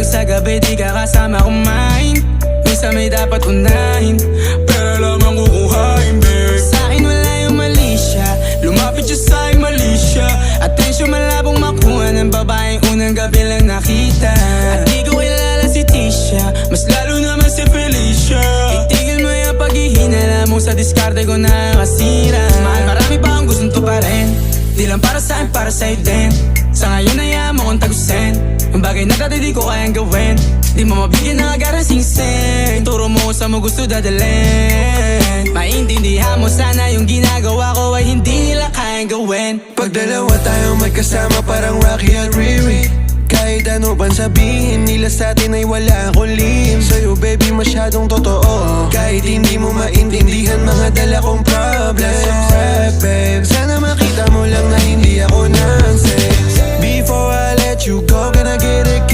Kapag sa gabi di ka kasama kumain, minsan may dapat unahin, pera lang ang kukuhain, babe. Sa'kin wala yung mali siya, lumapit siya sa'kin mali siya. Atensyon malabong makuha ng babaeng unang gabi lang nakita. At di ko kilala si Tisha, mas lalo naman si Felicia. Itigil mo yung paghihinala mo sa diskarte ko na kasira. Mahal, marami pa akong gustong tuparin, di lang para sa'kin, para sa'yo din. Sa ngayon ayaw mo kong tagusin ang bagay na dati di ko kayang gawin. Di mo mabigyan ng agarang singsing, turo mo kung saan mo gusto dadalhin. Maintindihan mo sana yung ginagawa ko ay hindi nila kayang gawin. Pag dalawa tayo may kasama parang Rocky at Riri, kahit ano pang sabihin nila sa'tin ay wala akong lihim. Sa'yo baby masyadong totoo, kahit hindi mo maintindihan mga dala kong problems. Babe, sana makita mo lang na hindi ako nonsense. Before I let you go, can I get a kiss